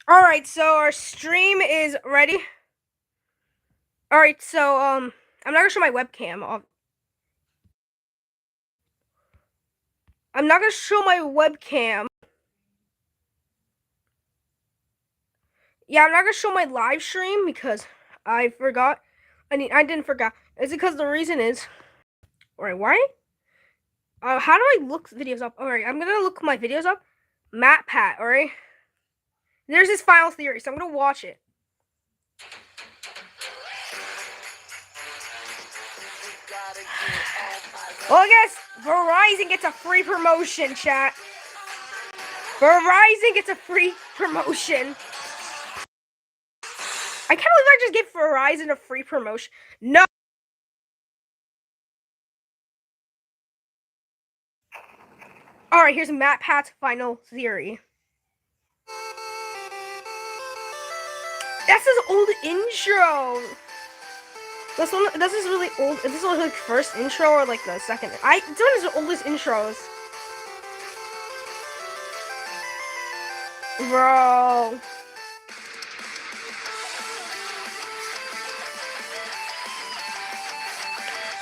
Alright, so our stream is ready. Alright, so, I'm not gonna show my webcam. I'm not gonna show my webcam. Yeah, I'm not gonna show my live stream because I forgot. I didn't forget. It's because the reason is... Alright, why? How do I look videos up? Alright, I'm gonna look my videos up. MatPat, alright? There's his final theory, so I'm gonna watch it. Well, I guess Verizon gets a free promotion, chat. Verizon gets a free promotion. I can't believe I just gave Verizon a free promotion. No. Alright, here's MatPats Final theory. That's his old intro. That's his really old. Is this like first intro or like the second? It's one of his oldest intros. Bro.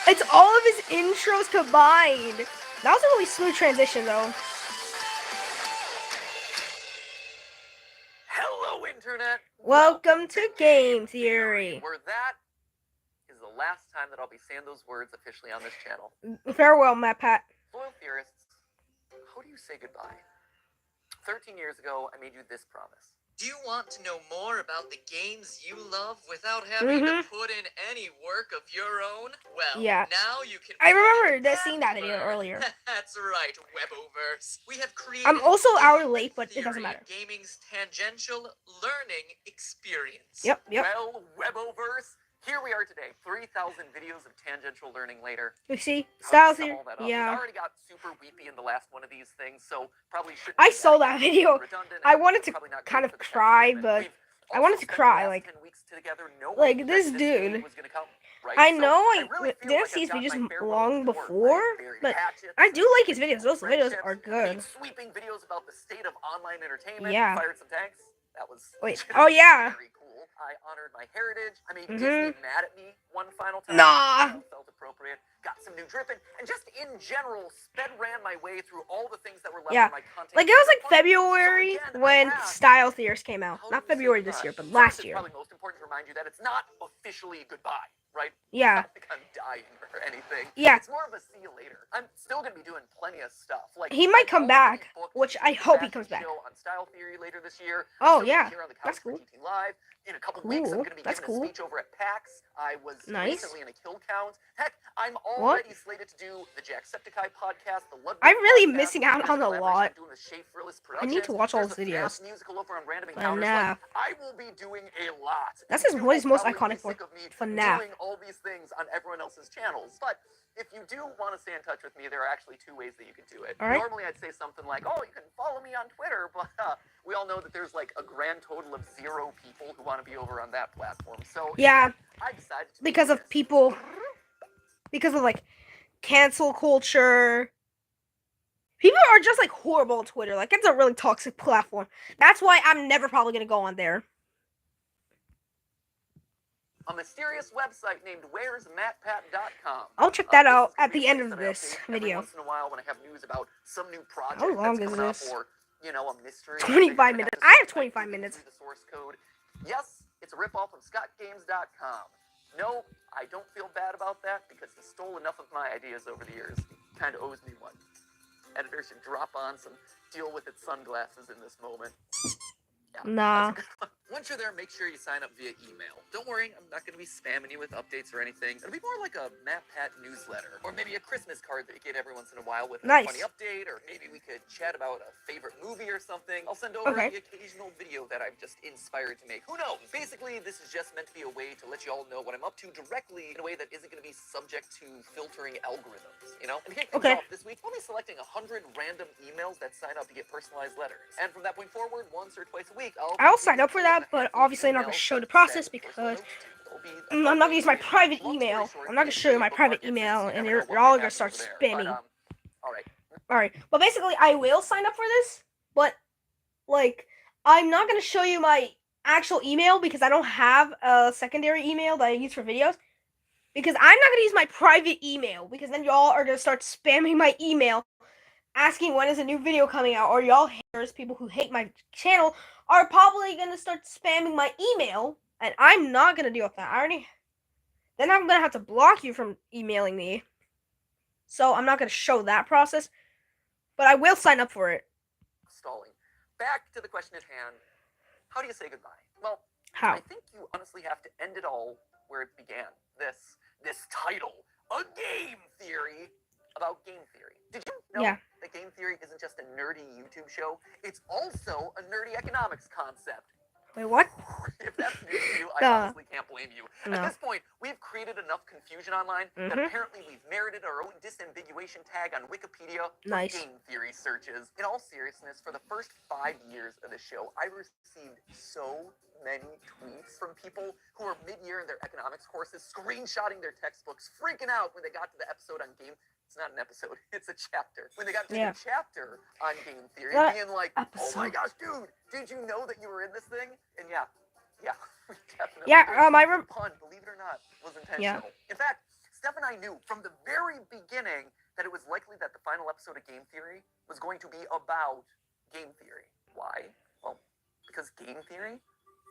It's all of his intros combined. That was a really smooth transition though. Hello, Internet. Welcome to Game Theory. Where that is the last time that I'll be saying those words officially on this channel. Farewell, MatPat. Loyal theorists, how do you say goodbye? 13 years ago, I made you this promise. Do you want to know more about the games you love without having to put in any work of your own? Well, yeah. Now you can... I remember seeing that video earlier. That's right, Weboverse. We have created... I'm also an hour late, but it doesn't matter. Gaming's tangential learning experience. Yep. Well, Weboverse, here we are today, 3,000 videos of tangential learning later. You see? Style theory. Yeah. I already got super weepy in the last one of these things, so probably shouldn't... I saw that video. I wanted to kind of cry, but I wanted to cry, like this dude. I know I didn't see his videos long before, but I do like his videos. Those videos are good. Sweeping videos about the state of online entertainment. Yeah. Fired some tanks. That was very cool. I honored my heritage. I made Disney mad at me one final time. Nah. Felt appropriate. Got some new dripping, and just in general, ran my way through all the things that were left in my content. Like it was like February when Style Theorist came out. Not February this year, but last year. It's probably most important to remind you that it's not officially goodbye, right? Yeah. It's not like I'm dying or anything. Yeah. It's more of a see you later. I'm still gonna be doing plenty of stuff. Like he might come back, which I hope he comes back. On Style Theory later this year. Oh yeah, that's cool. Live. In a couple weeks, I'm going to be giving a speech over at PAX. I was recently in a kill count. Heck, I'm already slated to do the Jacksepticeye podcast, the Ludwig I'm really podcast, missing out on a lot. I need to watch all his There's videos. musical over on Random Encounters. Like, I will be doing a lot. That's what he's most iconic for. FNAF. Doing all these things on everyone else's channels, but if you do want to stay in touch with me, there are actually two ways that you can do it. Normally, I'd say something like, "Oh, you can follow me on Twitter," but we all know that there's like a grand total of 0 people who want to be over on that platform. So yeah, I decided to because of like cancel culture. People are just like horrible on Twitter. Like it's a really toxic platform. That's why I'm never probably gonna go on there. A mysterious website named where'smatpat.com. I'll check that out at the end of this video. Once in a while when I have news about some new project How long that's is coming this? up or, you know, a mystery. 25 minutes. I have 25 minutes. The source code. Yes, it's a ripoff from scottgames.com. No, I don't feel bad about that because he stole enough of my ideas over the years. He kind of owes me one. Editor should drop on some deal with its sunglasses in this moment. Yeah, nah. Once you're there, make sure you sign up via email. Don't worry, I'm not going to be spamming you with updates or anything. It'll be more like a MatPat newsletter, or maybe a Christmas card that you get every once in a while with a funny update, or maybe we could chat about a favorite movie or something. I'll send over the occasional video that I've just inspired to make. Who knows? Basically, this is just meant to be a way to let you all know what I'm up to directly in a way that isn't going to be subject to filtering algorithms, you know? And to kick things off this week, I'll be selecting 100 random emails that sign up to get personalized letters. And from that point forward, once or twice a week, I'll sign up for that. But obviously I'm not going to show the process because I'm not going to use my private email. I'm not going to show you my private email and you're all going to start spamming. Alright, but basically I will sign up for this, but like I'm not going to show you my actual email because I don't have a secondary email that I use for videos. Because I'm not going to use my private email because then y'all are going to start spamming my email asking when is a new video coming out, or y'all haters, people who hate my channel, are probably going to start spamming my email, and I'm not going to deal with that. Then I'm going to have to block you from emailing me. So I'm not going to show that process, but I will sign up for it. Stalling. Back to the question at hand. How do you say goodbye? Well, How? I think you honestly have to end it all where it began. This title, A Game Theory, about game theory. Did you know that game theory isn't just a nerdy YouTube show? It's also a nerdy economics concept. Wait, what? If that's news to you, I honestly can't blame you. No. At this point, we've created enough confusion online that apparently we've merited our own disambiguation tag on Wikipedia for game theory searches. In all seriousness, for the first 5 years of the show, I received so many tweets from people who are mid-year in their economics courses, screenshotting their textbooks, freaking out when they got to the episode on game. It's not an episode, it's a chapter. When they got to the chapter on game theory, being like, oh my gosh, dude, did you know that you were in this thing? And yeah, definitely. My pun, believe it or not, was intentional. In fact, Steph and I knew from the very beginning that it was likely that the final episode of Game Theory was going to be about game theory. Why? Well, because game theory,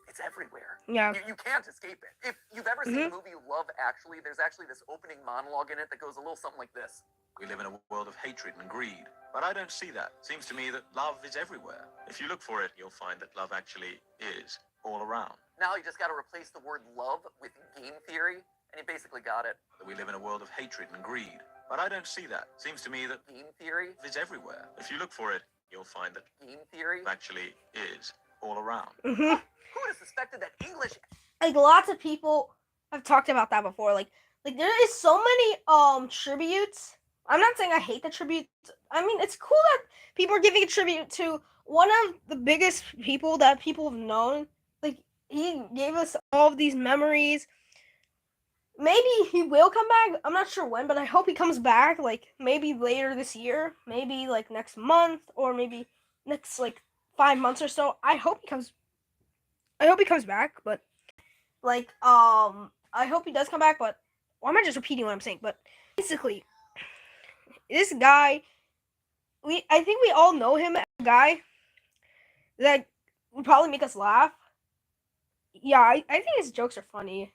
it's everywhere. Yeah. You can't escape it. If you've ever seen the movie Love Actually, there's actually this opening monologue in it that goes a little something like this. We live in a world of hatred and greed, but I don't see that. Seems to me that love is everywhere. If you look for it, you'll find that love actually is all around. Now you just got to replace the word love with game theory, and you basically got it. We live in a world of hatred and greed, but I don't see that. Seems to me that game theory is everywhere. If you look for it, you'll find that game theory actually is all around. Who would have suspected that English? Like, lots of people have talked about that before. Like there is so many tributes. I'm not saying I hate the tributes. I mean, it's cool that people are giving a tribute to one of the biggest people that people have known. Like, he gave us all of these memories. Maybe he will come back. I'm not sure when, but I hope he comes back. Like, maybe later this year, maybe like next month, or maybe next like 5 months or so. I hope he comes back, but like I hope he does come back, but why am I just repeating what I'm saying? But basically, this guy, I think we all know him as a guy that would probably make us laugh. Yeah, I think his jokes are funny.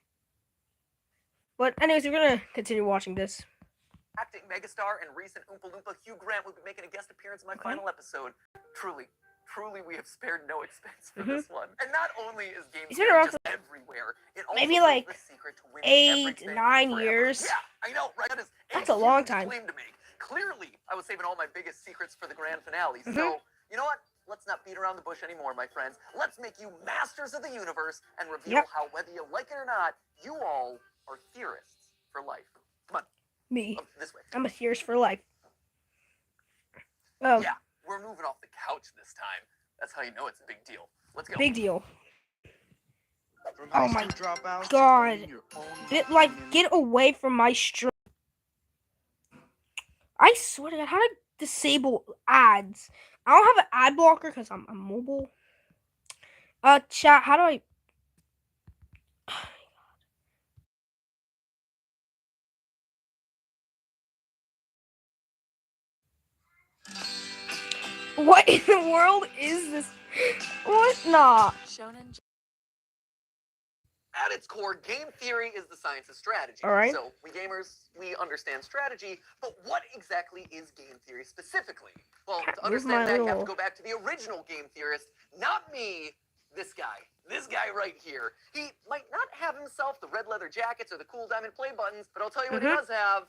But anyways, we're gonna continue watching this. Acting megastar and recent Oompa Loompa Hugh Grant will be making a guest appearance in my final episode. Truly, we have spared no expense for this one. And not only is game theory just everywhere, it also maybe like the secret to win 8-9 years. Yeah, I know, right? That's a long time. Claim to make. Clearly, I was saving all my biggest secrets for the grand finale. So, you know what? Let's not beat around the bush anymore, my friends. Let's make you masters of the universe and reveal how, whether you like it or not, you all are theorists for life. Come on. Me. This way. I'm a theorist for life. Oh. Yeah, we're moving off the couch this time. That's how you know it's a big deal. Let's go. Big deal. Oh my god. Get away from my stream. I swear to God, how to disable ads? I don't have an ad blocker because I'm mobile. Chat, how do I... What in the world is this? What? Nah. At its core, game theory is the science of strategy. All right. So we gamers, we understand strategy, but what exactly is game theory specifically? Well, to understand that, you have to go back to the original game theorist, not me, this guy right here. He might not have himself the red leather jackets or the cool diamond play buttons, but I'll tell you what he does have.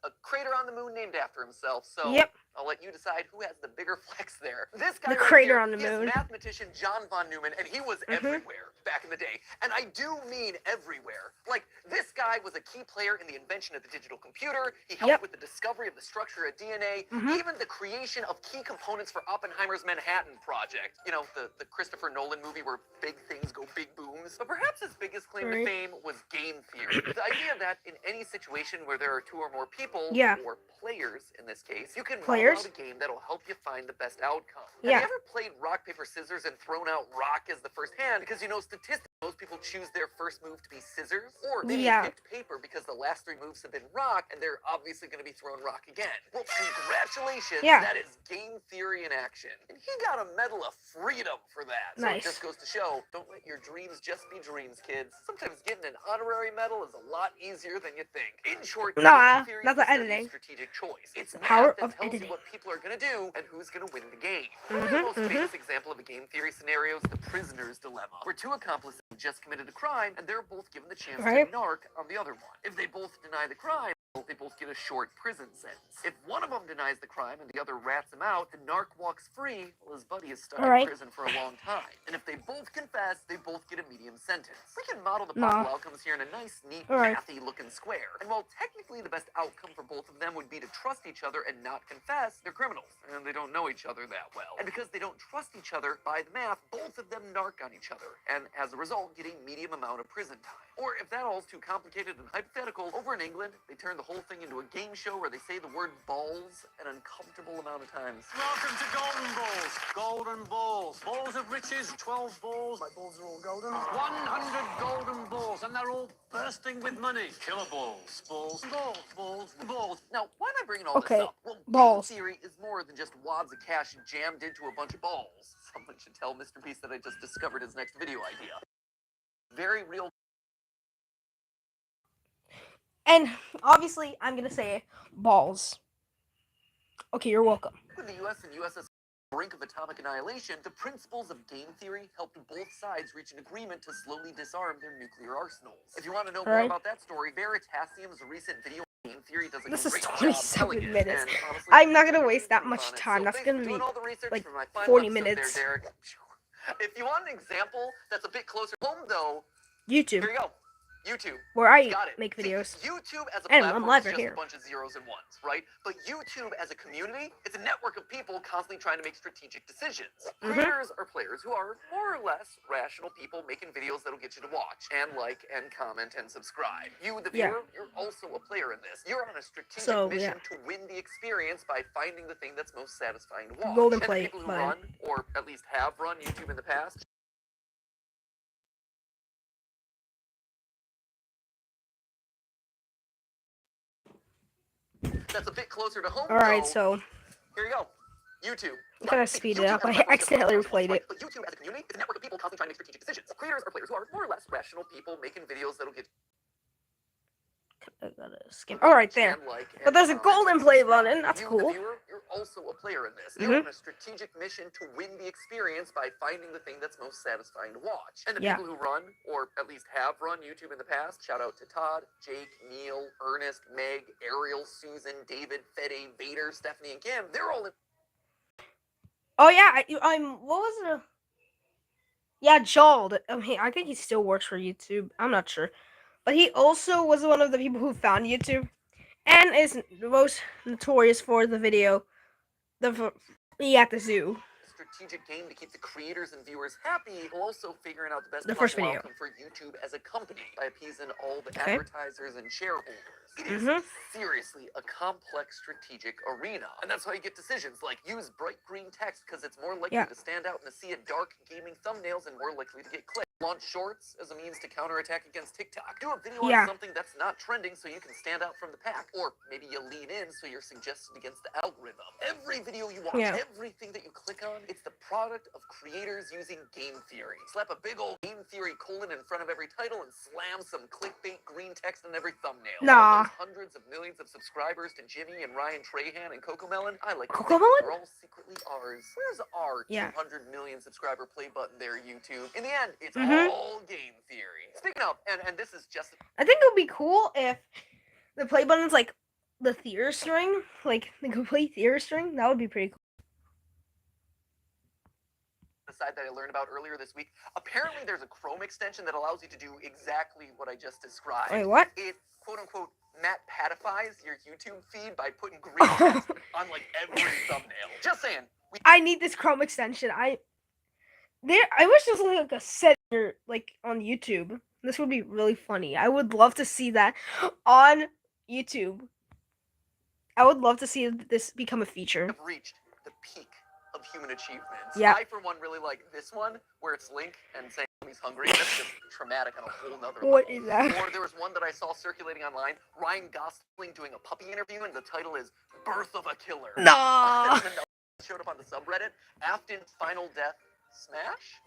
A crater on the moon named after himself. So I'll let you decide who has the bigger flex there. This guy the crater on the moon. Is mathematician John von Neumann, and he was everywhere back in the day. And I do mean everywhere. Like, this guy was a key player in the invention of the digital computer. He helped with the discovery of the structure of DNA, even the creation of key components for Oppenheimer's Manhattan Project. You know, the Christopher Nolan movie where big things go big booms. But perhaps his biggest claim to fame was game theory. The idea that in any situation where there are two or more people, or players in this case, you can players. A game that'll help you find the best outcome. Yeah. Have you ever played rock, paper, scissors and thrown out rock as the first hand? Because statistically, most people choose their first move to be scissors, or maybe picked paper because the last 3 moves have been rock, and they're obviously going to be throwing rock again. Well, congratulations. Yeah. That is game theory in action. And he got a Medal of Freedom for that. So Nice. it just goes to show, don't let your dreams just be dreams, kids. Sometimes getting an honorary medal is a lot easier than you think. In short, Nah, game theory that's is the editing. strategic choice. It's Power math that of tells editing. you what people are going to do and who's going to win the game. The most famous example of a game theory scenario is the prisoner's dilemma, where 2 accomplices have just committed a crime and they're both given the chance to narc on the other one. If they both deny the crime, they both get a short prison sentence. If one of them denies the crime and the other rats him out, the narc walks free while his buddy is stuck in prison for a long time. And if they both confess, they both get a medium sentence. We can model the possible outcomes here in a nice, neat, mathy-looking square. And while technically the best outcome for both of them would be to trust each other and not confess, they're criminals, and they don't know each other that well. And because they don't trust each other, by the math, both of them narc on each other, and as a result, get a medium amount of prison time. Or if that all's too complicated and hypothetical, over in England, they turn the whole thing into a game show where they say the word balls an uncomfortable amount of times. Welcome to Golden Balls. Golden Balls. Balls of riches, 12 balls. My balls are all golden. 100 golden balls, and they're all bursting with money. Killer balls. Balls. Balls. Balls. Balls. Now, why am I bringing all this up? Well, balls. Game theory is more than just wads of cash jammed into a bunch of balls. Someone should tell Mr. Beast that I just discovered his next video idea. Very real. And obviously, I'm gonna say balls. Okay, you're welcome. When the U.S. and USSR brink of atomic annihilation, the principles of game theory helped both sides reach an agreement to slowly disarm their nuclear arsenals. If you want to know more about that story, Veritasium's recent video game theory does a This is great job 27 minutes. And honestly, I'm not gonna waste that much time. That's gonna be like 40 minutes. There, if you want an example that's a bit closer home, though, YouTube. Here you go. YouTube. Where I Got it. make videos. YouTube as a And platform I'm live is right just here. a bunch of zeros and ones, right? But YouTube as a community, it's a network of people constantly trying to make strategic decisions. Creators are players who are more or less rational people making videos that'll get you to watch and like and comment and subscribe. You, the viewer, you're also a player in this. You're on a strategic mission to win the experience by finding the thing that's most satisfying to watch. Golden and plate, the people who run, or at least have run YouTube in the past, that's a bit closer to home. Alright, so here you go. YouTube. I'm gonna speed it up. I accidentally replayed it. But YouTube as a community is a network of people constantly trying to make strategic decisions. Creators are players who are more or less rational people making videos that'll get I gotta skip. Alright, there. But there's a golden play button. That's cool. The viewer, you're also a player in this. You're on a strategic mission to win the experience by finding the thing that's most satisfying to watch. And the people who run, or at least have run YouTube in the past, shout out to Todd, Jake, Neil, Ernest, Meg, Ariel, Susan, David, Fede, Vader, Stephanie, and Kim. They're all in. Oh yeah, what was it? Yeah, Jald. I think he still works for YouTube. I'm not sure. But he also was one of the people who found YouTube, and is the most notorious for the video, me at the zoo. Strategic game to keep the creators and viewers happy, while also figuring out the best first possible video outcome for YouTube as a company by appeasing all the advertisers and shareholders. It is seriously a complex strategic arena, and that's how you get decisions like use bright green text because it's more likely to stand out in a sea of dark gaming thumbnails and more likely to get clicked. Launch shorts as a means to counterattack against TikTok. Do a video on something that's not trending so you can stand out from the pack. Or maybe you lean in so you're suggested against the algorithm. Every video you watch, everything that you click on, it's the product of creators using game theory. Slap a big old game theory colon in front of every title and slam some clickbait green text on every thumbnail. Nah. Hundreds of millions of subscribers to Jimmy and Ryan Trahan and Cocomelon. I like Cocomelon? They're all secretly ours. Where's our 200 million subscriber play button there, YouTube? In the end, it's all game theory. Speaking of, and this is just... I think it would be cool if the play button's like the theater string, like the complete theater string. That would be pretty cool. Side that I learned about earlier this week. Apparently, there's a Chrome extension that allows you to do exactly what I just described. Wait, what? It quote-unquote MatPatifies your YouTube feed by putting green text on like every thumbnail. Just saying. I need this Chrome extension. I wish there was like a setting like on YouTube. This would be really funny. I would love to see that on YouTube. I would love to see this become a feature. Have reached the peak of human achievements. Yeah. I, for one, really like this one, where it's Link and saying he's hungry. That's just traumatic on a whole nother level. What is that? Or there was one that I saw circulating online, Ryan Gosling doing a puppy interview, and the title is Birth of a Killer. No. And then showed up on the subreddit, Afton's Final Death Smash?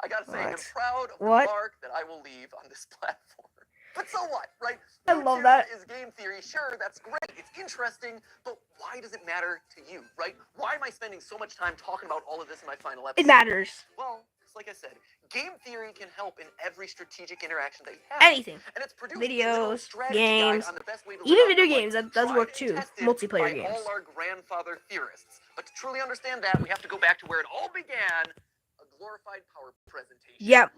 I gotta say, I'm proud of the mark that I will leave on this platform. But so what, right? I love that. Is game theory. Sure, that's great. It's interesting, but why does it matter to you, right? Why am I spending so much time talking about all of this in my final episode? It matters. Well, it's like I said, game theory can help in every strategic interaction that you have. Anything. And it's produced videos, strategy games, guide on the best way to even live video life, games. That does work too. Multiplayer by games. all our grandfather theorists. But to truly understand that, we have to go back to where it all began, a glorified power presentation. Yep.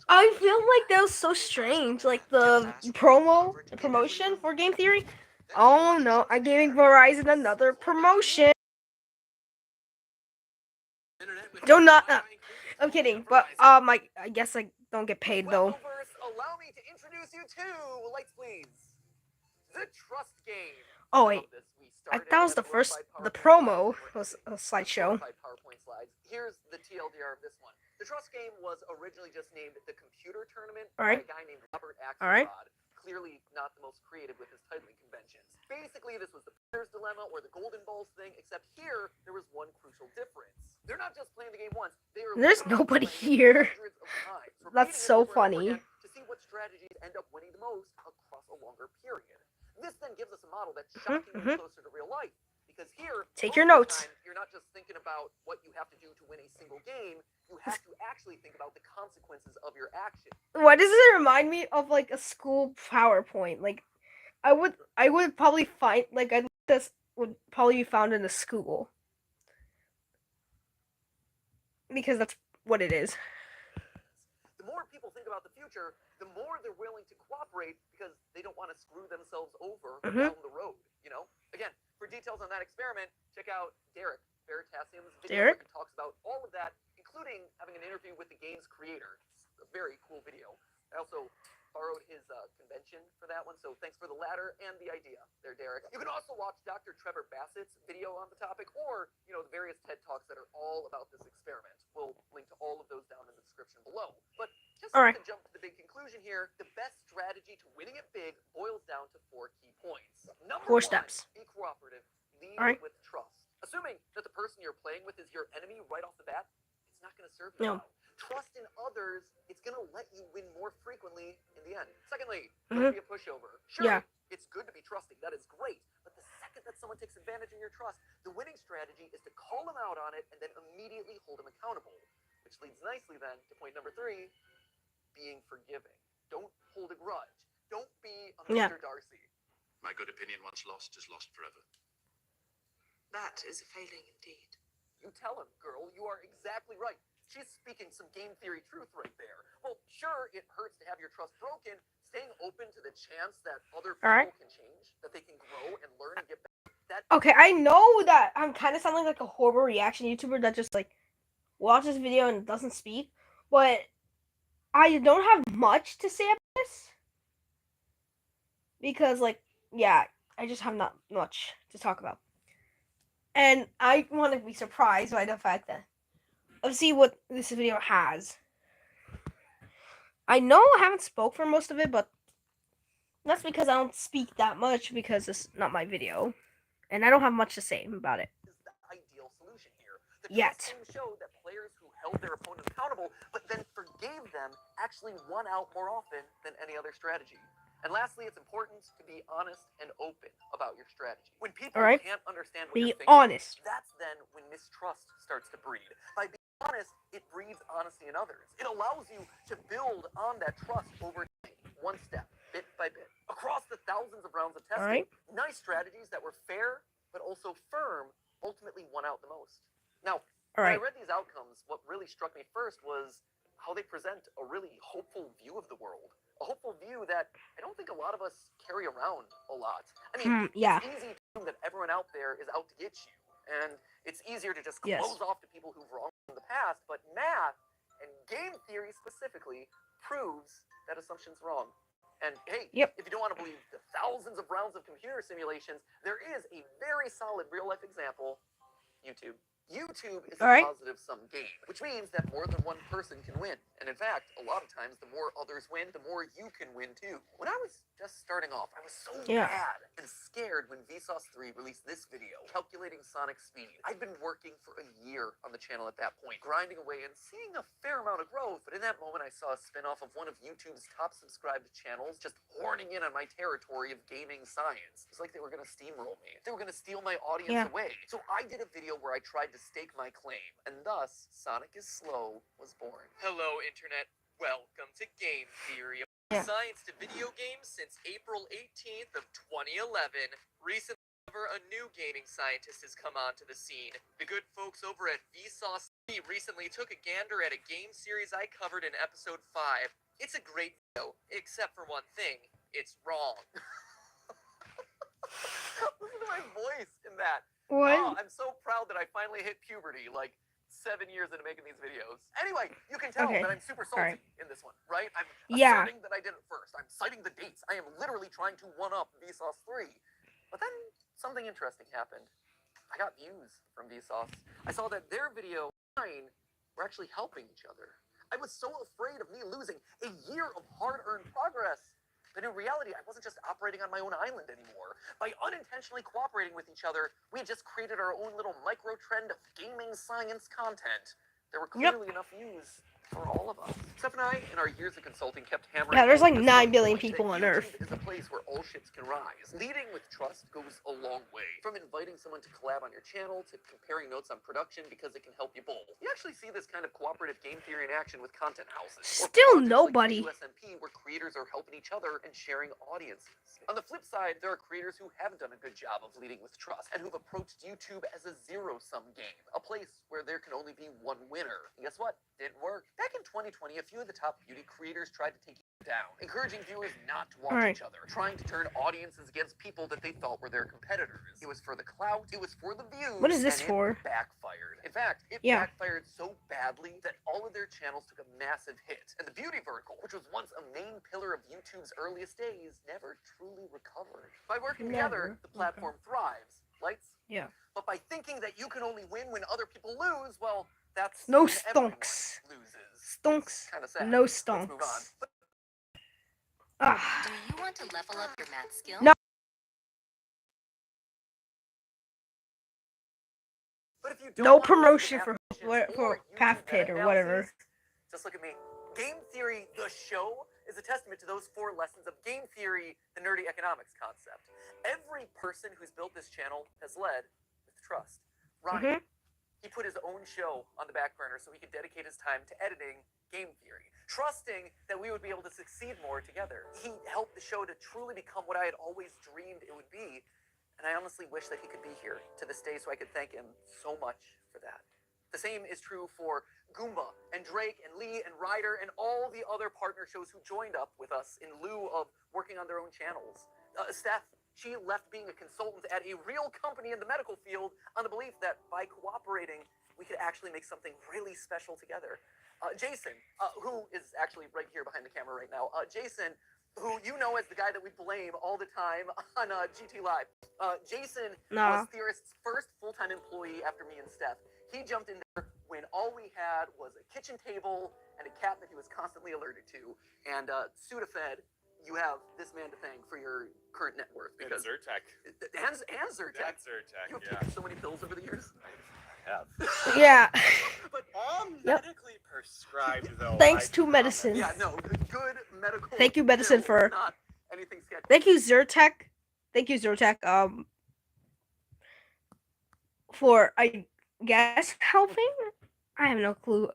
I I feel like that was so strange. Like the promotion for game theory. Oh no, I'm giving Verizon another promotion. Do not. I'm kidding, but I guess I don't get paid though. Allow me to introduce you to, lights please, the Trust Game. Oh wait, that was the promo was a slideshow. PowerPoint slides. Here's the TLDR of this one. The Trust Game was originally just named the Computer Tournament by a guy named Robert Axelrod. Clearly not the most creative with his titling conventions. Basically, this was the Player's Dilemma or the Golden Balls thing, except here there was one crucial difference. They're not just playing the game once. There's nobody here. That's so funny. To see what strategies end up winning the most across a longer period. This then gives us a model that's shockingly closer to real life. Because here, take your notes. You're not just thinking about what you have to do to win a single game. You have to actually think about the consequences of your action. Why does it remind me of like a school PowerPoint? Like, I would probably find this would probably be found in a school because that's what it is. The more people think about the future, the more they're willing to cooperate because they don't want to screw themselves over down the road. You know, again. For details on that experiment, check out Derek Veritasium's video where he talks about all of that, including having an interview with the game's creator. It's a very cool video. I also borrowed his convention for that one, so thanks for the ladder and the idea there, Derek. You can also watch Dr. Trevor Bassett's video on the topic, or, you know, the various TED Talks that are all about this experiment. We'll link to all of those down in the description below. But just to jump to the big conclusion here, the best strategy to winning it big boils down to 4 key points. Number 4 one, steps. Be cooperative. Lead with trust. Assuming that the person you're playing with is your enemy right off the bat, it's not going to serve you well. Trust in others, it's going to let you win more frequently in the end. Secondly, don't be a pushover. Sure, it's good to be trusting. That is great. But the second that someone takes advantage of your trust, the winning strategy is to call them out on it and then immediately hold them accountable. Which leads nicely then to point number 3, being forgiving. Don't hold a grudge. Don't be a Mr. Darcy. My good opinion once lost is lost forever. That is a failing indeed. You tell him, girl. You are exactly right. She's speaking some game theory truth right there. Well, sure, it hurts to have your trust broken. Staying open to the chance that other people can change, that they can grow and learn and get better. Okay, I know that I'm kind of sounding like a horrible reaction YouTuber that just like watches video and doesn't speak, but I don't have much to say about this because, like, yeah, I just have not much to talk about. And I want to be surprised by the fact that let's see what this video has. I know I haven't spoke for most of it, but that's because I don't speak that much because it's not my video, and I don't have much to say about it. Is the ideal solution here. The trust game showed that players who held their opponents accountable, but then forgave them, actually won out more often than any other strategy. And lastly, it's important to be honest and open about your strategy. When people can't understand what you're thinking, honest. That's then when mistrust starts to breed. By being honest, it breeds honesty in others. It allows you to build on that trust over time, one step, bit by bit. Across the thousands of rounds of testing, nice strategies that were fair but also firm ultimately won out the most. Now, when I read these outcomes, what really struck me first was how they present a really hopeful view of the world. A hopeful view that I don't think a lot of us carry around a lot. I mean, it's easy to assume that everyone out there is out to get you. And it's easier to just close off to people who've wronged in the past. But math, and game theory specifically, proves that assumption's wrong. And hey, Yep. if you don't want to believe the thousands of rounds of computer simulations, there is a very solid real-life example: YouTube. YouTube is a positive-sum game, which means that more than one person can win. And in fact, a lot of times, the more others win, the more you can win too. When I was just starting off, I was so mad and scared when Vsauce 3 released this video, calculating Sonic speed. I'd been working for a year on the channel at that point, grinding away and seeing a fair amount of growth, but in that moment I saw a spin-off of one of YouTube's top subscribed channels just horning in on my territory of gaming science. It's like they were gonna steamroll me. They were gonna steal my audience away. So I did a video where I tried to stake my claim, and thus, Sonic is Slow was born. Hello, Internet. Welcome to Game Theory. Science to video games since April 18th of 2011. Recently, a new gaming scientist has come onto the scene. The good folks over at Vsauce recently took a gander at a game series I covered in episode 5. It's a great video, except for one thing. It's wrong. Listen to my voice in that. What? Oh, I'm so proud that I finally hit puberty, like 7 years into making these videos. Anyway, you can tell that I'm super salty in this one, right? I'm asserting that I did it first. I'm citing the dates. I am literally trying to one-up Vsauce 3. But then something interesting happened. I got views from Vsauce. I saw that their video and mine were actually helping each other. I was so afraid of me losing a year of hard-earned progress. But in reality, I wasn't just operating on my own island anymore. By unintentionally cooperating with each other, we just created our own little micro-trend of gaming science content. There were clearly enough views for all of us. Steph and I, in our years of consulting, kept hammering. Yeah, there's like home 9 billion point people that on Earth. YouTube is a place where all ships can rise. Leading with trust goes a long way. From inviting someone to collab on your channel to comparing notes on production because it can help you both. You actually see this kind of cooperative game theory in action with content houses. Still nobody. Like USMP, where creators are helping each other and sharing audiences. On the flip side, there are creators who haven't done a good job of leading with trust and who've approached YouTube as a zero-sum game, a place where there can only be one winner. And guess what? Didn't work. Back in 2020, a few of the top beauty creators tried to take you down, encouraging viewers not to watch each other, trying to turn audiences against people that they thought were their competitors. It was for the clout, it was for the views. What is this and for? It backfired. In fact, it backfired so badly that all of their channels took a massive hit. And the beauty vertical, which was once a main pillar of YouTube's earliest days, never truly recovered. By working together, the platform thrives. Lights? Yeah. But by thinking that you can only win when other people lose, well, that's no when everyone stonks. loses. Stonks. Kind of sad. No Let's move on. stonks. Ah. Do you want to level up your math skill? No. But if you don't No want to promotion listen to for YouTube Path Pit or whatever. analysis, just look at me. Game Theory, the show, is a testament to those 4 lessons of game theory, the nerdy economics concept. Every person who's built this channel has led with trust. Ryan, he put his own show on the back burner so he could dedicate his time to editing Game Theory, trusting that we would be able to succeed more together. He helped the show to truly become what I had always dreamed it would be, and I honestly wish that he could be here to this day so I could thank him so much for that. The same is true for Goomba and Drake and Lee and Ryder and all the other partner shows who joined up with us in lieu of working on their own channels. Steph, she left being a consultant at a real company in the medical field on the belief that by cooperating, we could actually make something really special together. Jason, who is actually right here behind the camera right now, Jason, who you know as the guy that we blame all the time on GT Live. Jason was Theorist's first full-time employee after me and Steph. He jumped in there when all we had was a kitchen table and a cat that he was constantly alerted to. And Sudafed, you have this man to thank for your current net worth. Because Zyrtec. And Zyrtec. Zyrtec, You have taken so many pills over the years. I have. Yeah. But all medically prescribed, though. Thanks to medicine. Yeah, no, good medical. Thank you, medicine, pills, for. not anything sketchy. Thank you, Zyrtec. Thank you, Zyrtec. For I guess helping. I have no clue.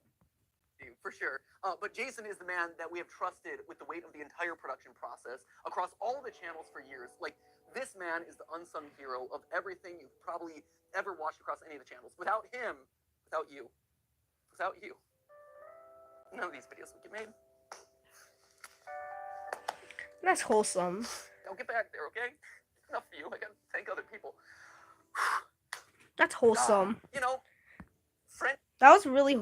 For sure. But Jason is the man that we have trusted with the weight of the entire production process across all the channels for years. Like, this man is the unsung hero of everything you've probably ever watched across any of the channels. Without him, without you, none of these videos would get made. That's wholesome. Don't get back there, okay? Enough for you. I gotta thank other people. That's wholesome. You know, friendship That was really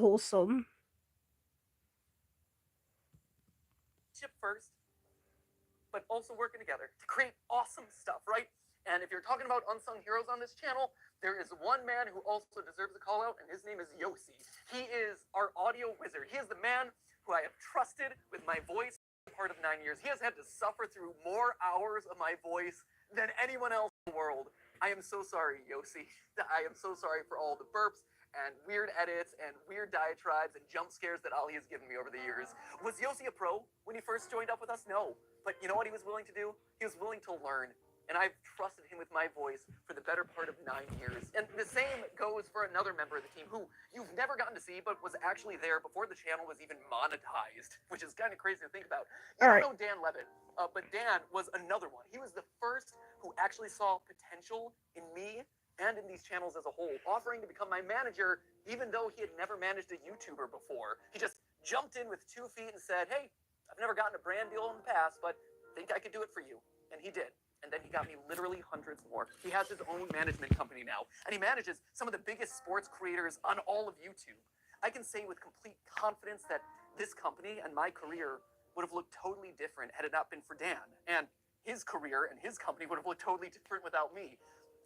also working together to create awesome stuff, right? And if you're talking about unsung heroes on this channel, there is one man who also deserves a call out, and his name is Yossi. He is our audio wizard. He is the man who I have trusted with my voice for part of 9 years. He has had to suffer through more hours of my voice than anyone else in the world. I am so sorry, Yossi. I am so sorry for all the burps and weird edits and weird diatribes and jump scares that Ali has given me over the years. Was Yossi a pro when he first joined up with us? No. But you know what he was willing to do? He was willing to learn. And I've trusted him with my voice for the better part of 9 years. And the same goes for another member of the team who you've never gotten to see, but was actually there before the channel was even monetized, which is kind of crazy to think about. You don't know Dan Levitt, but Dan was another one. He was the first who actually saw potential in me and in these channels as a whole, offering to become my manager, even though he had never managed a YouTuber before. He just jumped in with 2 feet and said, hey, I've never gotten a brand deal in the past, but think I could do it for you. And he did. And then he got me literally hundreds more. He has his own management company now, and he manages some of the biggest sports creators on all of YouTube. I can say with complete confidence that this company and my career would have looked totally different had it not been for Dan. And his career and his company would have looked totally different without me.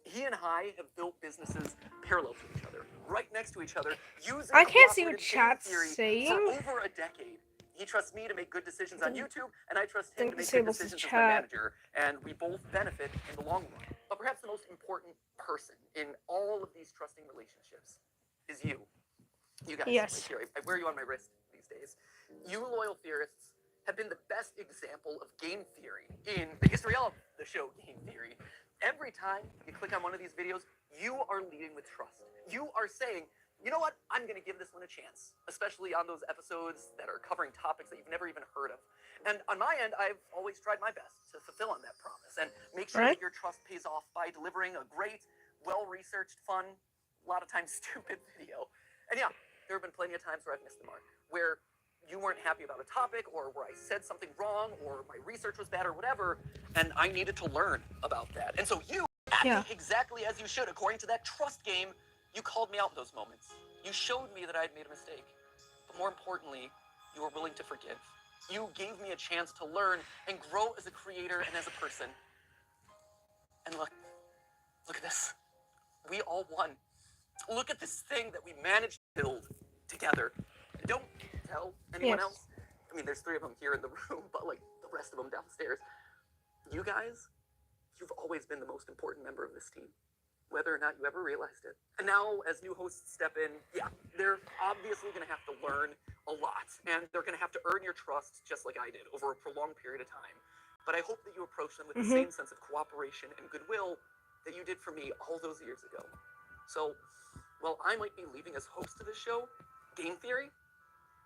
He and I have built businesses parallel to each other, right next to each other, using I can't see what cooperative game chat's theory saying. for over a decade. He trusts me to make good decisions on YouTube, and I trust him to make Disable good decisions as my chat. manager, and we both benefit in the long run. But perhaps the most important person in all of these trusting relationships is you. You guys. Yes. Right here. I wear you on my wrist these days. You loyal theorists have been the best example of game theory in the history of the show Game Theory. Every time you click on one of these videos, you are leading with trust. You are saying, you know what? I'm going to give this one a chance, especially on those episodes that are covering topics that you've never even heard of. And on my end, I've always tried my best to fulfill on that promise and make sure that your trust pays off by delivering a great, well-researched, fun, a lot of times stupid video. And yeah, there have been plenty of times where I've missed the mark, where you weren't happy about a topic, or where I said something wrong, or my research was bad, or whatever, and I needed to learn about that. And so you, acting exactly as you should, according to that trust game, you called me out in those moments. You showed me that I had made a mistake. But more importantly, you were willing to forgive. You gave me a chance to learn and grow as a creator and as a person. And look at this. We all won. Look at this thing that we managed to build together. And don't tell anyone else. I mean, there's 3 of them here in the room, but like the rest of them downstairs. You guys, you've always been the most important member of this team, whether or not you ever realized it. And now, as new hosts step in, yeah, they're obviously going to have to learn a lot, and they're going to have to earn your trust just like I did over a prolonged period of time. But I hope that you approach them with the same sense of cooperation and goodwill that you did for me all those years ago. So, while I might be leaving as host of this show, Game Theory,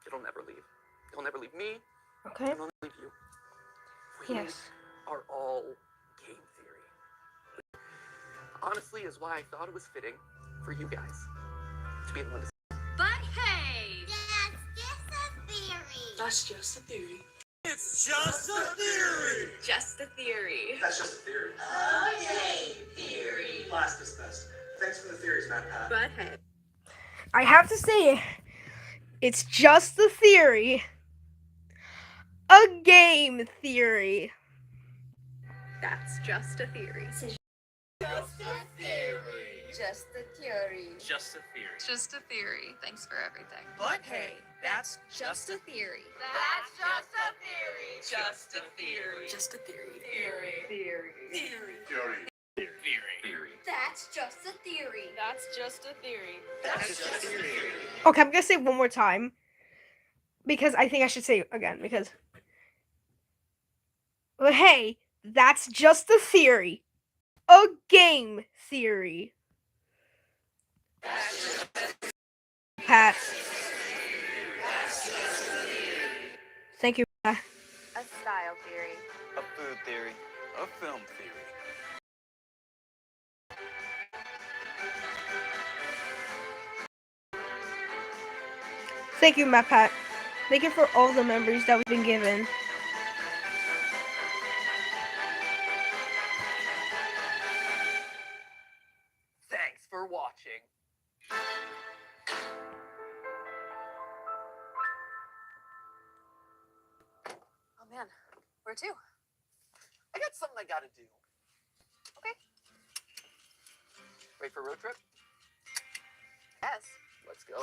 it'll never leave. It'll never leave me. Okay. It'll never leave you. We are all Game Theory. Honestly, is why I thought it was fitting for you guys to be the one to. But hey! That's just a theory. It's just a theory! Just a theory. That's just a theory. Okay, theory. Blast is best. Thanks for the theories, MatPat. But hey. I have to say, it's just a theory. A game theory. That's just a theory. Just a theory. Just a theory. Just a theory. Just a theory. Thanks for everything. But hey, that's Just a theory. That's just a theory. just a theory. Just a theory. Theory. Theory. Theory. Theory. Theory. That's just a theory. That's just a theory. That's just a theory. Okay, I'm gonna say it one more time. Because I think I should say it again, because... But hey, that's just a theory. A game theory. Pat. Thank you, Pat. A style theory. A food theory. A film theory. Thank you, MatPat. Thank you for all the memories that we've been given. Thanks for watching. Oh man, where to? I gotta do. Okay. Ready for a road trip? Yes. Let's go.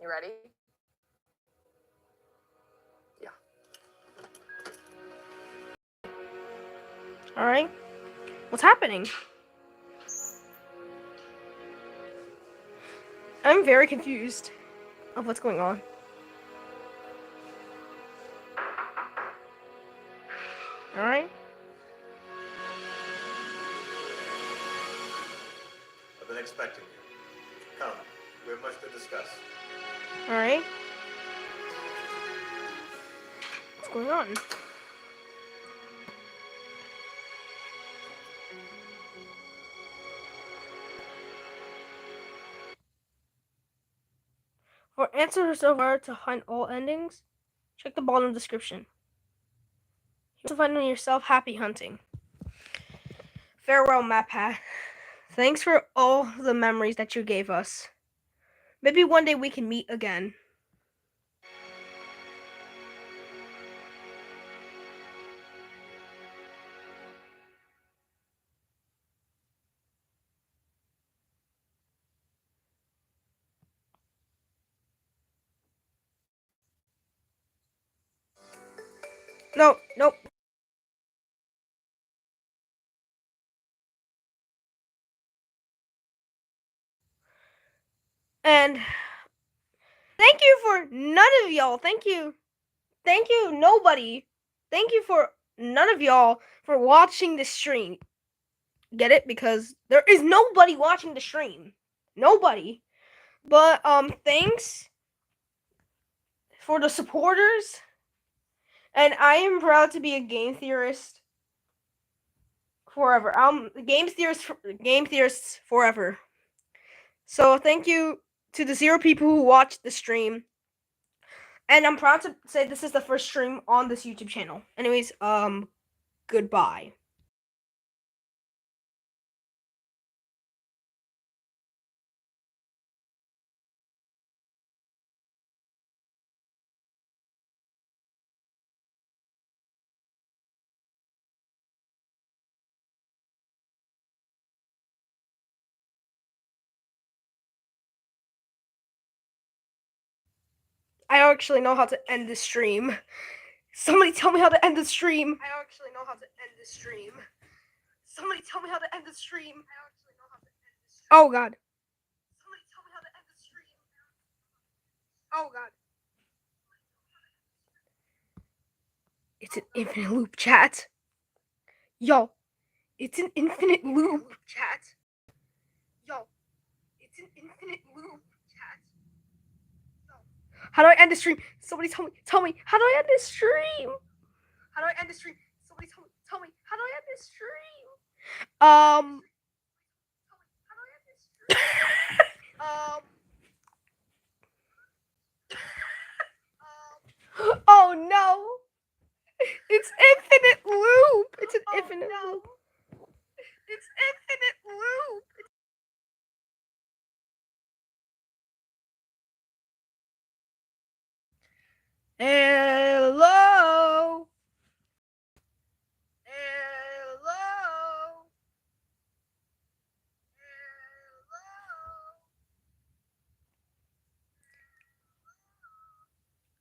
You ready? Yeah. All right. What's happening? I'm very confused of what's going on. All right. I've been expecting you. Come, we have much to discuss. All right. What's going on? For answers of where to find all endings, check the bottom description. You also find yourself happy hunting. Farewell, MatPat. Thanks for all the memories that you gave us. Maybe one day we can meet again. No, nope. And thank you for none of y'all. Thank you, nobody. Thank you for none of y'all for watching the stream. Get it? Because there is nobody watching the stream. Nobody. But thanks for the supporters. And I am proud to be a game theorist forever. Game theorists forever. So thank you to the 0 people who watched the stream. And I'm proud to say this is the first stream on this YouTube channel. Anyways, goodbye. I actually know how to end the stream. Somebody tell me how to end the stream. I actually know how to end the stream. Somebody tell me how to end the stream. I actually know how to end the stream. Oh god. Somebody tell me how to end the stream. Oh god. It's an infinite loop, chat. Yo, it's an infinite loop, chat. Yo, it's an infinite loop, chat. How do I end the stream? Somebody tell me, how do I end this stream? How do I end the stream? Somebody tell me, how do I end this stream? Oh no! It's infinite loop! It's an infinite loop. It's infinite loop! Hello!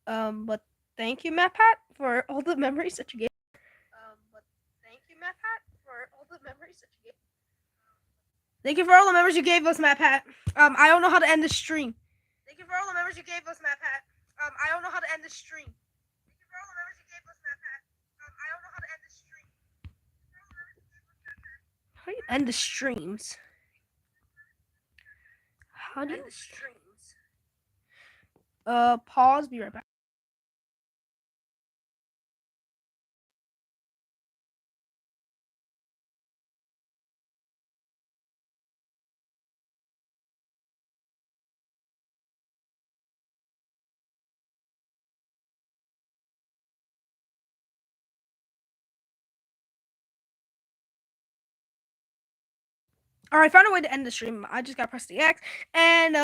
Hello! But thank you, MatPat, for all the memories that you gave. Thank you for all the memories you gave us, MatPat. I don't know how to end the stream. Thank you for all the memories you gave us, MatPat. I don't know how to end the stream. Thank you for all the memories you gave us, MatPat. I don't know how to end the stream. How do you end the streams? How do you end the streams? Pause, be right back. Alright, I found a way to end the stream. I just gotta press the X. And